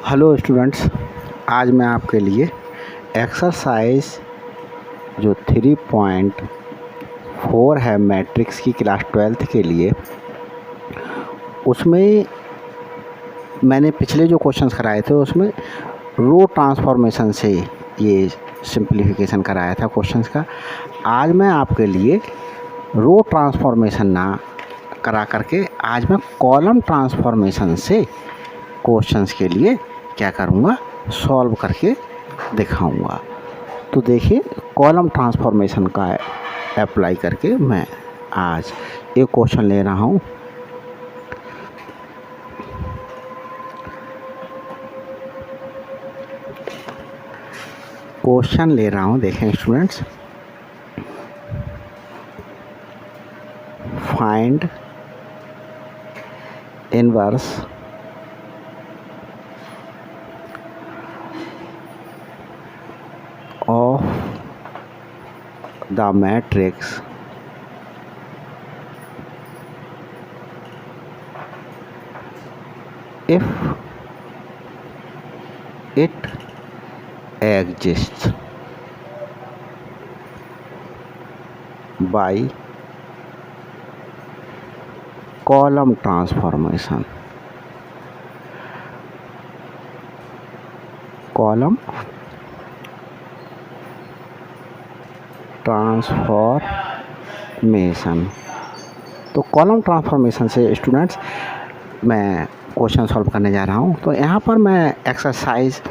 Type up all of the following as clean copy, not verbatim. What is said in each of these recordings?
Hello students, आज मैं आपके लिए एक्सरसाइज जो 3.4 है मैट्रिक्स की क्लास 12th के लिए, उसमें मैंने पिछले जो क्वेश्चंस कराए थे उसमें रो ट्रांसफॉर्मेशन से ये सिंप्लीफिकेशन कराया था क्वेश्चंस का। आज मैं आपके लिए रो ट्रांसफॉर्मेशन ना करा करके आज मैं कॉलम ट्रांसफॉर्मेशन से क्वेश्चंस के लिए क्या करूँगा, सॉल्व करके दिखाऊंगा। तो देखिए, कॉलम ट्रांसफॉर्मेशन का अप्लाई करके मैं आज एक क्वेश्चन ले रहा हूँ। देखें students, find inverse of the matrix if it exists by column transformation. Column transformation. तो कॉलम ट्रांसफॉर्मेशन से स्टूडेंट्स मैं क्वेश्चन सॉल्व करने जा रहा हूँ। तो यहाँ पर मैं एक्सरसाइज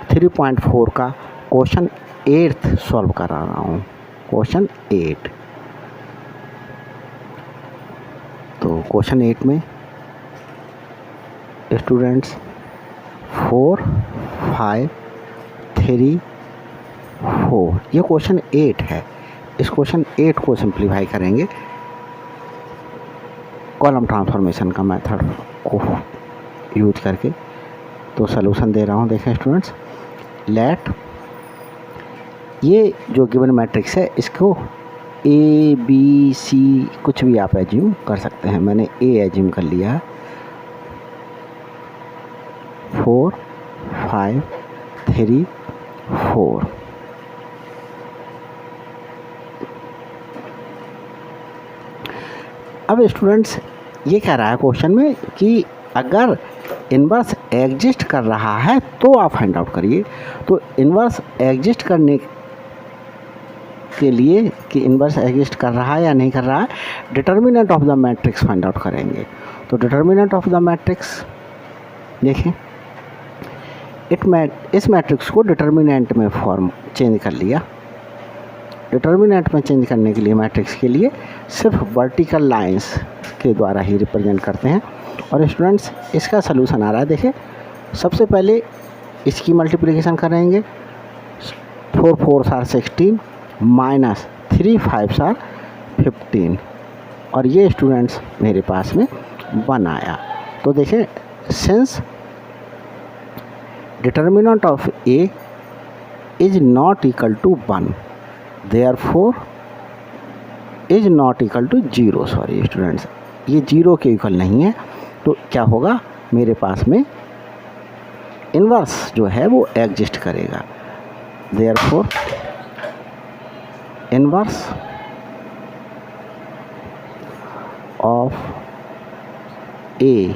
3.4 का क्वेश्चन 8 सॉल्व करा रहा हूँ। क्वेश्चन 8। तो क्वेश्चन 8 में स्टूडेंट्स 4, 5, 3, 4 ये क्वेश्चन 8 है। इस क्वेश्चन 8 को सिंप्लीफाई करेंगे कॉलम ट्रांसफॉर्मेशन का मेथड को यूज करके। तो सलूशन दे रहा हूँ। देखें स्टूडेंट्स, लेट ये जो गिवन मैट्रिक्स है इसको ए बी सी कुछ भी आप एज्यूम कर सकते हैं। मैंने ए एज्यूम कर लिया है। 4, 5, 3, 4। अब स्टूडेंट्स ये कह रहा है क्वेश्चन में कि अगर इन्वर्स एग्जिस्ट कर रहा है तो आप फाइंड आउट करिए। तो इन्वर्स एग्जिस्ट करने के लिए कि इन्वर्स एग्जिस्ट कर रहा है या नहीं कर रहा है, determinant of the matrix find out करेंगे। तो डिटर्मिनेंट ऑफ द मैट्रिक्स देखें, इस मैट्रिक्स को डिटर्मिनेंट में फॉर्म चेंज कर लिया। डिटर्मिनेंट में चेंज करने के लिए मैट्रिक्स के लिए सिर्फ वर्टिकल लाइंस के द्वारा ही रिप्रेजेंट करते हैं। और स्टूडेंट्स इसका सलूशन आ रहा है। देखिए, सबसे पहले इसकी मल्टीप्लिकेशन करेंगे। 4 4 आर 16 माइनस 3 5 आर 15 और ये स्टूडेंट्स मेरे पास में 1 आया। तो देखें, since determinant of a is not equal to 1, therefore is not equal to 0। Sorry students, ये 0 के इक्वल नहीं है। तो क्या होगा, मेरे पास में इन्वर्स जो है वो एग्जिस्ट करेगा। therefore inverse of A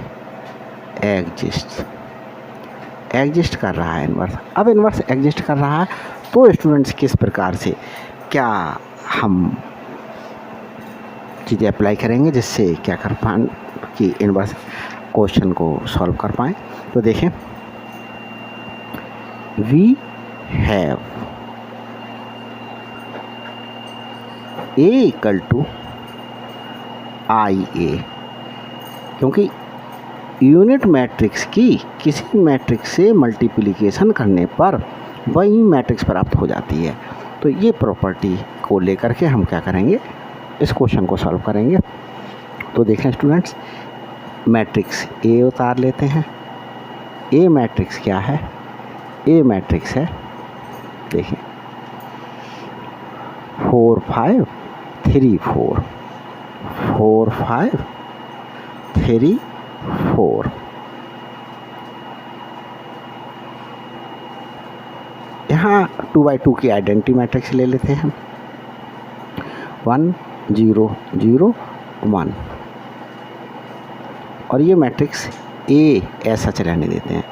exist कर रहा है इन्वर्स। अब इन्वर्स एग्जिस्ट कर रहा है तो स्टूडेंट्स किस प्रकार से क्या हम चीज़ें अप्लाई करेंगे जिससे क्या कर पाएँ कि इन्वर्स क्वेश्चन को सॉल्व कर पाएँ। तो देखें, we have A equal to I A, क्योंकि यूनिट मैट्रिक्स की किसी मैट्रिक्स से मल्टीप्लिकेशन करने पर वही मैट्रिक्स प्राप्त हो जाती है। तो ये प्रॉपर्टी को लेकर के हम क्या करेंगे, इस क्वेश्चन को सॉल्व करेंगे। तो देखें स्टूडेंट्स, मैट्रिक्स ए उतार लेते हैं। ए मैट्रिक्स क्या है, ए मैट्रिक्स है, देखिए 4 5 3 4 4 5 3 4। यहाँ 2×2 की आइडेंटिटी मैट्रिक्स ले लेते हैं, 1 0 0 1, और ये मैट्रिक्स ए ऐसा रहने देते हैं।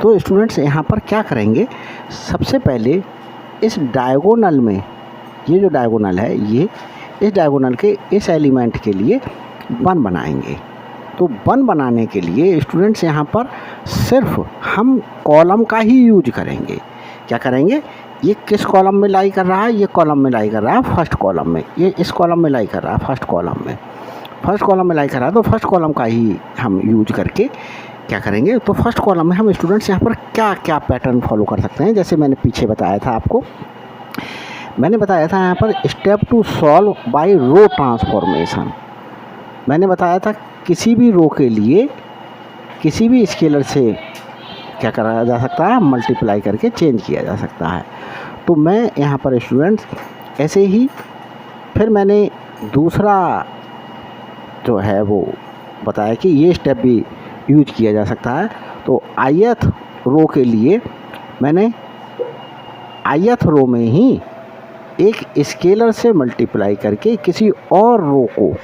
तो स्टूडेंट्स यहाँ पर क्या करेंगे, सबसे पहले इस डायगोनल में, ये जो डायगोनल है, ये इस डायगोनल के इस एलिमेंट के लिए 1 बनाएंगे। तो 1 बनाने के लिए स्टूडेंट्स यहाँ पर सिर्फ हम कॉलम का ही यूज करेंगे। क्या करेंगे, ये किस कॉलम में लाई कर रहा है, ये कॉलम में लाई कर रहा है फर्स्ट कॉलम में, ये इस कॉलम में लाई कर रहा है फर्स्ट कॉलम में, फर्स्ट कॉलम में लाई कर रहा है, तो फर्स्ट कॉलम का ही हम यूज करके क्या करेंगे। तो फर्स्ट कॉलम में हम स्टूडेंट्स यहाँ पर क्या क्या पैटर्न फॉलो कर सकते हैं, जैसे मैंने पीछे बताया था आपको, मैंने बताया था यहाँ पर step to solve by row transformation. मैंने बताया था किसी भी रो के लिए किसी भी स्केलर से क्या करा जा सकता है, मल्टीप्लाई करके चेंज किया जा सकता है। तो मैं यहाँ पर स्टूडेंट्स ऐसे ही, फिर मैंने दूसरा जो है वो बताया कि ये स्टेप भी यूज किया जा सकता है। तो ith रो के लिए मैंने ith रो में ही एक स्केलर से मल्टीप्लाई करके किसी और रो को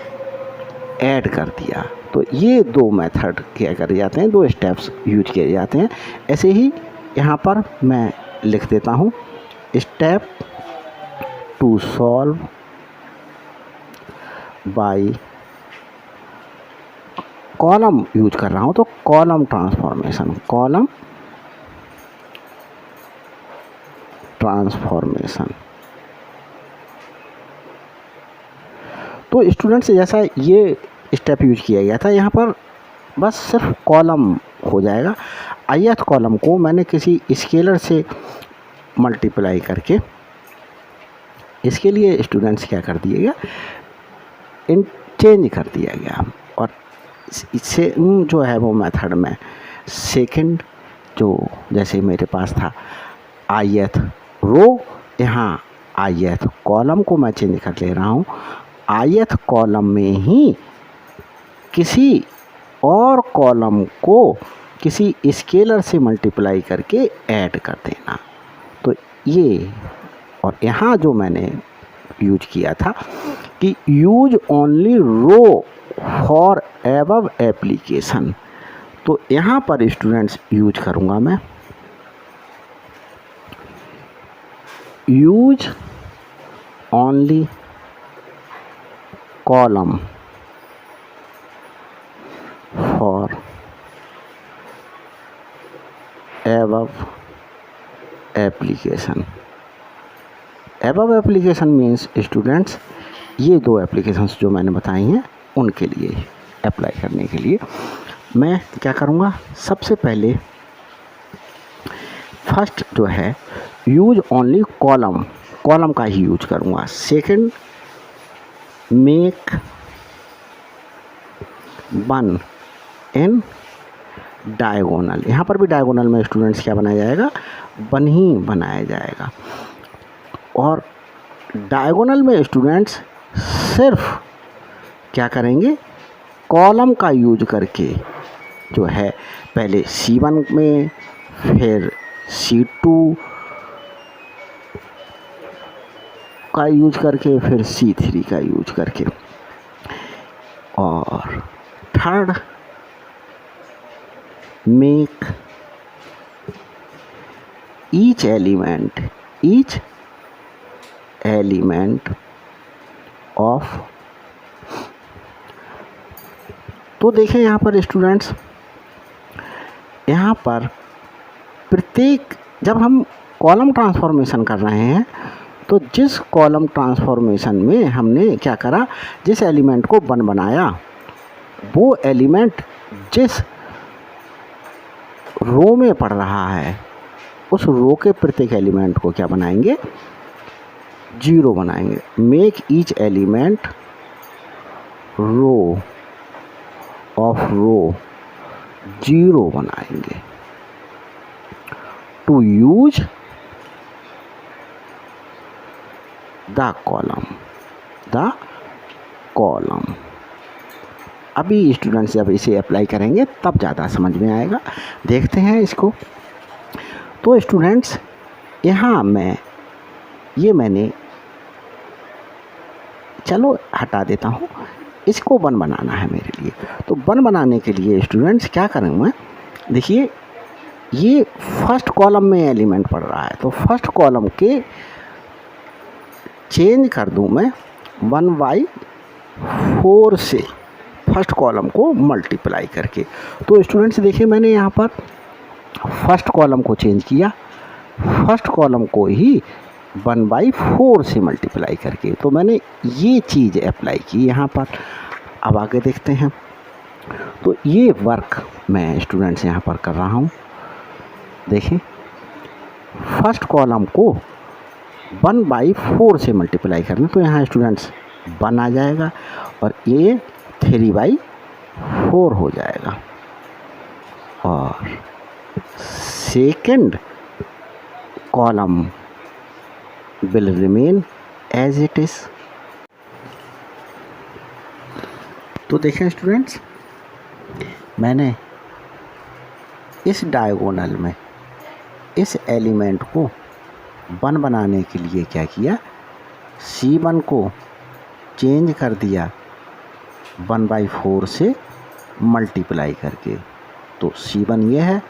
ऐड कर दिया। तो ये 2 मेथड क्या करे जाते हैं, 2 स्टेप्स यूज किए जाते हैं। ऐसे ही यहाँ पर मैं लिख देता हूँ, step to solve by column use कर रहा हूँ, तो कॉलम ट्रांसफॉर्मेशन, कॉलम ट्रांसफॉर्मेशन। तो स्टूडेंट्स जैसा ये स्टेप यूज किया गया था, यहाँ पर बस सिर्फ कॉलम हो जाएगा। ith कॉलम को मैंने किसी स्केलर से मल्टीप्लाई करके, इसके लिए स्टूडेंट्स क्या कर दिया गया, चेंज कर दिया गया, और इससे जो है वो मेथड में सेकंड जो जैसे मेरे पास था ith रो, यहाँ ith कॉलम को मैं चेंज कर ले रहा हूँ। ith कॉलम में ही किसी और कॉलम को किसी स्केलर से मल्टीप्लाई करके ऐड कर देना। तो ये, और यहाँ जो मैंने यूज किया था कि use only row for above application, तो यहाँ पर स्टूडेंट्स यूज करूँगा मैं use only column for above application. Above application means students ये 2 एप्लीकेशंस जो मैंने बताई हैं उनके लिए अप्लाई करने के लिए मैं क्या करूँगा, सबसे पहले फर्स्ट जो है यूज ओनली कॉलम, कॉलम का ही यूज करूँगा। सेकंड मेक 1 इन डायगोनल, यहाँ पर भी डायगोनल में स्टूडेंट्स क्या बनाया जाएगा, 1 ही बनाया जाएगा। और डायगोनल में स्टूडेंट्स सिर्फ क्या करेंगे, कॉलम का यूज करके जो है पहले C1 में, फिर C2 का यूज करके, फिर C3 का यूज करके, और third make each element of. तो देखें यहाँ पर स्टूडेंट्स, यहाँ पर प्रत्येक, जब हम कॉलम ट्रांसफॉर्मेशन कर रहे हैं तो जिस कॉलम ट्रांसफॉर्मेशन में हमने क्या करा, जिस एलिमेंट को 1 बनाया, वो एलिमेंट जिस रो में पड़ रहा है उस रो के प्रत्येक एलिमेंट को क्या बनाएंगे, 0 बनाएंगे। Make each element row of row 0 बनाएंगे। To use the column. अभी स्टूडेंट्स जब इसे अप्लाई करेंगे तब ज़्यादा समझ में आएगा। देखते हैं इसको। तो स्टूडेंट्स यहाँ मैंने चलो हटा देता हूँ, इसको 1 बनाना है मेरे लिए। तो 1 बनाने के लिए स्टूडेंट्स क्या करूँ मैं, देखिए ये फर्स्ट कॉलम में एलिमेंट पड़ रहा है, तो फर्स्ट कॉलम के चेंज कर दूँ मैं 1/4 से फर्स्ट कॉलम को मल्टीप्लाई करके। तो स्टूडेंट्स देखिए मैंने यहाँ पर फर्स्ट कॉलम को चेंज किया, फर्स्ट कॉलम को ही 1/4 से मल्टीप्लाई करके, तो मैंने ये चीज़ अप्लाई की यहाँ पर। अब आगे देखते हैं। तो ये वर्क मैं स्टूडेंट्स यहाँ पर कर रहा हूँ। देखें फर्स्ट कॉलम को 1/4 से मल्टीप्लाई करना, तो यहाँ स्टूडेंट्स 1 आ जाएगा और ये 3/4 हो जाएगा। और second column will remain as it is। तो देखें स्टूडेंट्स, मैंने इस डायगोनल में इस एलिमेंट को 1 बनाने के लिए क्या किया, C1 को चेंज कर दिया 1/4 से मल्टीप्लाई करके। तो C1 ये है,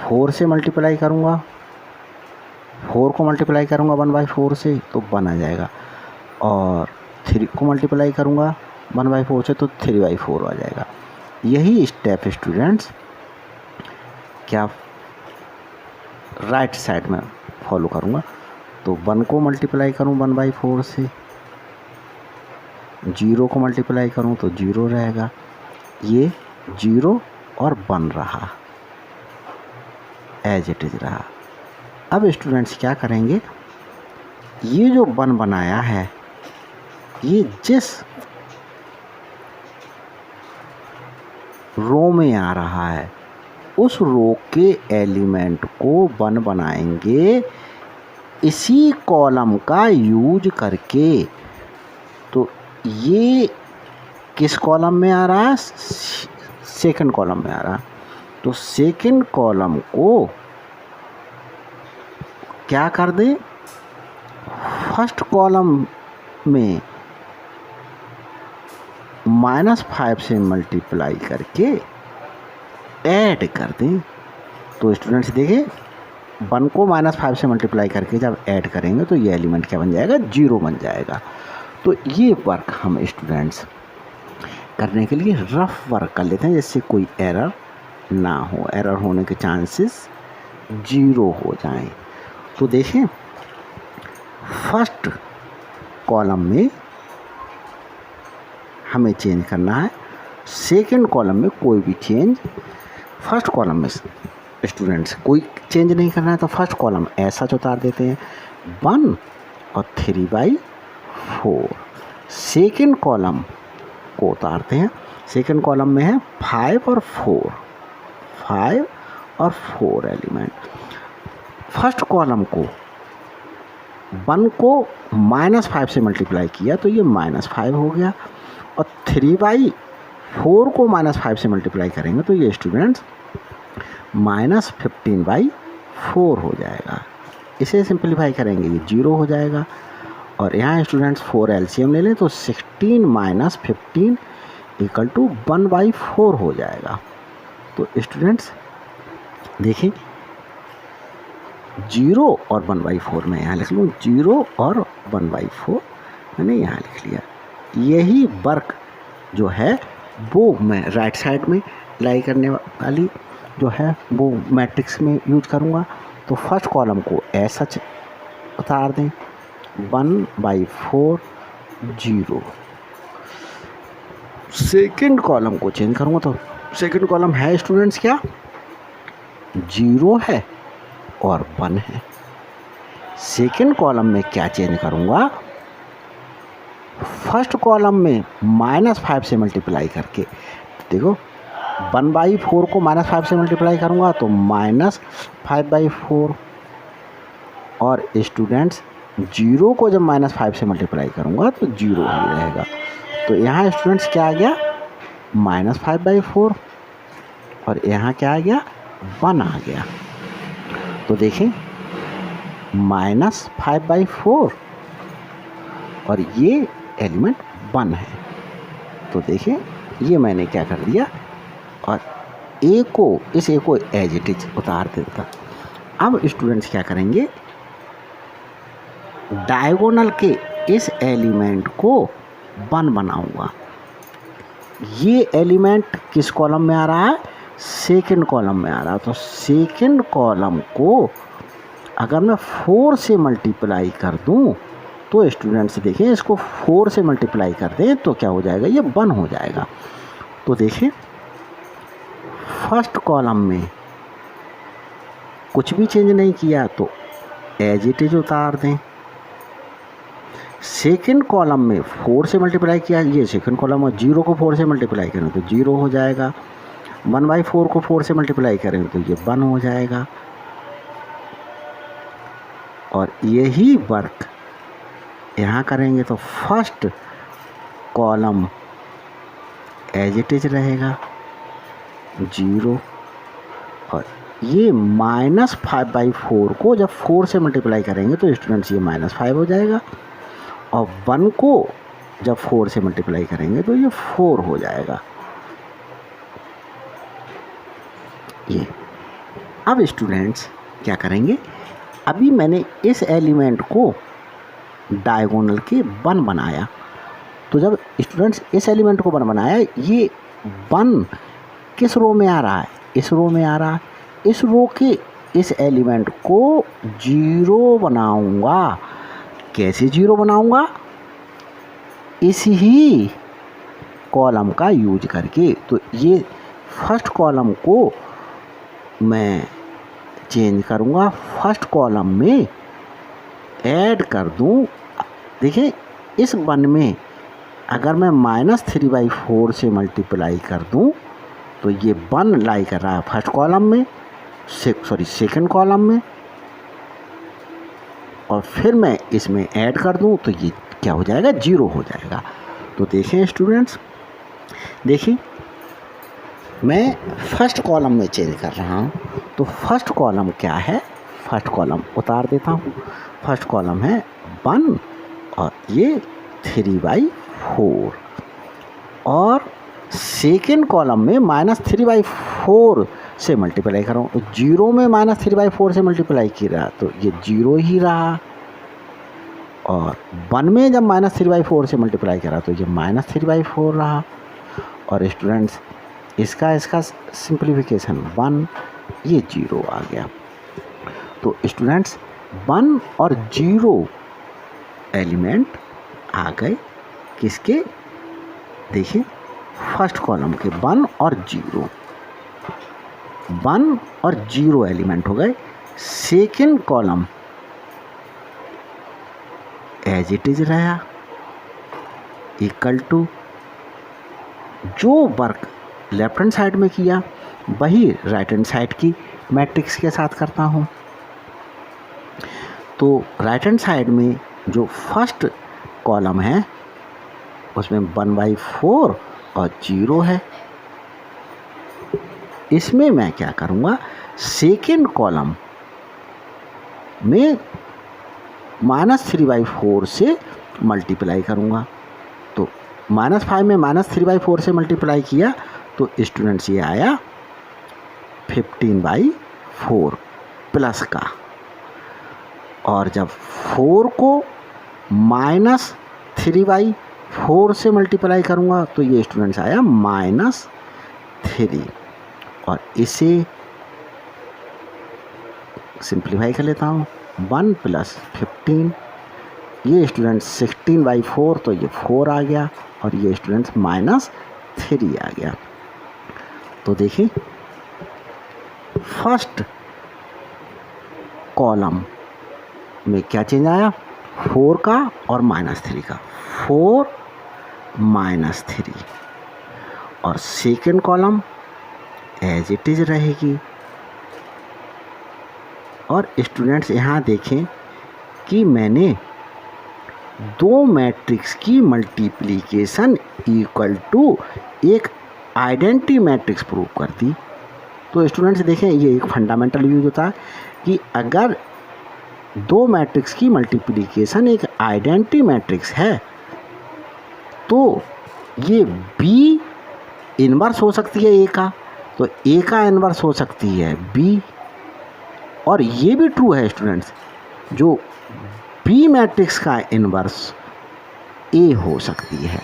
4 से मल्टीप्लाई करूँगा, 4 को मल्टीप्लाई करूँगा 1/4 से तो 1 आ जाएगा, और 3 को मल्टीप्लाई करूँगा 1/4 से तो 3/4 आ जाएगा। यही स्टेप स्टूडेंट्स क्या राइट साइड में फॉलो करूँगा। तो 1 को मल्टीप्लाई करूँ 1/4 से, 0 को मल्टीप्लाई करूँ तो 0 रहेगा, ये 0 और 1 रहा, एज इट इज़ रहा। अब स्टूडेंट्स क्या करेंगे, ये जो 1 बनाया है ये जिस रो में आ रहा है उस रो के एलिमेंट को 1 बनाएंगे इसी कॉलम का यूज करके। तो ये किस कॉलम में आ रहा है, सेकंड कॉलम में आ रहा है। तो सेकंड कॉलम को क्या कर दें, फर्स्ट कॉलम में -5 से मल्टीप्लाई करके ऐड कर दें। तो स्टूडेंट्स देखिए 1 को -5 से मल्टीप्लाई करके जब ऐड करेंगे तो ये एलिमेंट क्या बन जाएगा, 0 बन जाएगा। तो ये वर्क हम स्टूडेंट्स करने के लिए रफ वर्क कर लेते हैं, जिससे कोई एरर ना हो, एरर होने के चांसेस 0 हो जाएं। तो देखें फर्स्ट कॉलम में हमें चेंज करना है, सेकंड कॉलम में कोई भी चेंज, फर्स्ट कॉलम में स्टूडेंट्स कोई चेंज नहीं करना है, तो फर्स्ट कॉलम ऐसा उतार देते हैं 1 और 3/4। सेकंड कॉलम को उतारते हैं, सेकंड कॉलम में है 5 और 4 एलिमेंट। फर्स्ट कॉलम को 1 को -5 से मल्टीप्लाई किया तो ये -5 हो गया, और 3/4 को -5 से मल्टीप्लाई करेंगे तो ये स्टूडेंट्स -15/4 हो जाएगा। इसे सिंप्लीफाई करेंगे ये 0 हो जाएगा, और यहाँ स्टूडेंट्स 4 एलसीएम ले लें तो 16 - 15 = 1/4 हो जाएगा। तो स्टूडेंट्स देखिए 0 और 1/4 मैं यहाँ लिख लूँ, 0 और 1/4 मैंने यहाँ लिख लिया। यही वर्क जो है वो मैं राइट साइड में लाई करने वाली जो है वो मैट्रिक्स में यूज करूँगा। तो फर्स्ट कॉलम को ऐसा उतार दें 1/4 0। सेकंड कॉलम को चेंज करूँगा तो सेकंड कॉलम है स्टूडेंट्स क्या, 0 है और 1 है। सेकंड कॉलम में क्या चेंज करूँगा, फर्स्ट कॉलम में -5 से मल्टीप्लाई करके, देखो 1/4 को -5 से मल्टीप्लाई करूँगा तो -5/4, और स्टूडेंट्स 0 को जब -5 से मल्टीप्लाई करूँगा तो 0 ही रहेगा। तो यहाँ स्टूडेंट्स क्या आ गया, -5/4, और यहाँ क्या आ गया, 1 आ गया। तो देखें -5/4 और ये एलिमेंट 1 है। तो देखिए ये मैंने क्या कर दिया और इस ए को एज इट इज उतार देता। अब स्टूडेंट्स क्या करेंगे, डायगोनल के इस एलिमेंट को 1 बनाऊंगा। ये एलिमेंट किस कॉलम में आ रहा है, सेकंड कॉलम में आ रहा है। तो सेकंड कॉलम को अगर मैं 4 से मल्टीप्लाई कर दूं तो स्टूडेंट्स देखें, इसको 4 से मल्टीप्लाई कर दें तो क्या हो जाएगा, ये 1 हो जाएगा। तो देखिए फर्स्ट कॉलम में कुछ भी चेंज नहीं किया तो एज इट इज उतार दें। सेकंड कॉलम में 4 से मल्टीप्लाई किया, ये सेकंड कॉलम, और 0 को 4 से मल्टीप्लाई करें तो 0 हो जाएगा। 1/4 को 4 से मल्टीप्लाई करें तो ये 1 हो जाएगा। और यही वर्क यहाँ करेंगे तो first column as it is रहेगा 0, और ये -5/4 को जब 4 से मल्टीप्लाई करेंगे तो स्टूडेंट्स ये -5 हो जाएगा, और 1 को जब 4 से मल्टीप्लाई करेंगे तो ये 4 हो जाएगा। ये अब स्टूडेंट्स क्या करेंगे, अभी मैंने इस एलिमेंट को डायगोनल के 1 बनाया। तो जब स्टूडेंट्स इस एलिमेंट को 1 बनाया, ये 1 किस रो में आ रहा है, इस रो में आ रहा है। इस रो के इस एलिमेंट को 0 बनाऊंगा। कैसे 0 बनाऊंगा, इस ही कॉलम का यूज करके। तो ये फर्स्ट कॉलम को मैं चेंज करूंगा, फर्स्ट कॉलम में ऐड कर दूं। देखिए इस 1 में अगर मैं -3/4 से मल्टीप्लाई कर दूं तो ये 1 लाई कर रहा है फर्स्ट कॉलम में, सेकंड कॉलम में, और फिर मैं इसमें ऐड कर दूं तो ये क्या हो जाएगा, 0 हो जाएगा। तो देखें स्टूडेंट्स, देखिए मैं फर्स्ट कॉलम में चेंज कर रहा हूँ। तो फर्स्ट कॉलम क्या है, फर्स्ट कॉलम उतार देता हूँ। फर्स्ट कॉलम है 1 और ये 3/4, और सेकेंड कॉलम में -3/4 से मल्टीप्लाई कर रहा हूँ। 0 में -3/4 से मल्टीप्लाई किया तो ये 0 ही रहा, और 1 में जब -3/4 से मल्टीप्लाई करा तो ये -3/4 रहा। और स्टूडेंट्स इसका सिंप्लीफिकेशन 1, ये 0 आ गया। तो स्टूडेंट्स 1 और 0 एलिमेंट आ गए किसके, देखिए फर्स्ट कॉलम के 1 और 0, 1 और 0 एलिमेंट हो गए। Second column as it is रहा, इक्वल टू जो वर्क लेफ्ट हैंड साइड में किया वही राइट हैंड साइड की मैट्रिक्स के साथ करता हूँ। तो राइट हैंड साइड में जो फर्स्ट कॉलम है उसमें 1/4 और 0 है। इसमें मैं क्या करूँगा, सेकेंड कॉलम में -3/4 से मल्टीप्लाई करूँगा। तो -5 में -3/4 से मल्टीप्लाई किया तो स्टूडेंट्स ये आया 15/4 प्लस का, और जब 4 को -3/4 से मल्टीप्लाई करूँगा तो ये स्टूडेंट्स आया -3, और इसे सिंप्लीफाई कर लेता हूँ। 1 + 15, ये स्टूडेंट्स 16/4 तो ये 4 आ गया, और ये स्टूडेंट्स -3 आ गया। तो देखिए फर्स्ट कॉलम में क्या चेंज आया, 4 का और -3 का, 4 -3, और second column as it is रहेगी। और स्टूडेंट्स यहाँ देखें कि मैंने 2 मैट्रिक्स की मल्टीप्लिकेशन इक्वल टू एक आइडेंटिटी मैट्रिक्स प्रूव कर दी। तो स्टूडेंट्स देखें ये एक फंडामेंटल यूज होता है कि अगर दो मैट्रिक्स की मल्टीप्लिकेशन एक आइडेंटिटी मैट्रिक्स है, तो ये बी इनवर्स हो सकती है ए का, तो ए का इनवर्स हो सकती है बी। और ये भी ट्रू है स्टूडेंट्स, जो बी मैट्रिक्स का इनवर्स ए हो सकती है।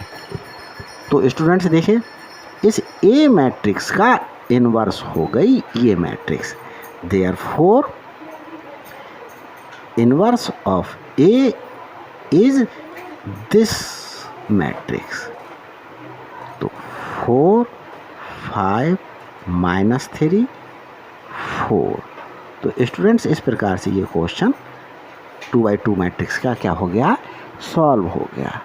तो स्टूडेंट्स देखिए, इस ए मैट्रिक्स का इनवर्स हो गई ये matrix, therefore inverse of a is this matrix. तो 4 5 -3 4। तो स्टूडेंट्स इस प्रकार से ये क्वेश्चन 2 by 2 मैट्रिक्स का क्या हो गया, सॉल्व हो गया।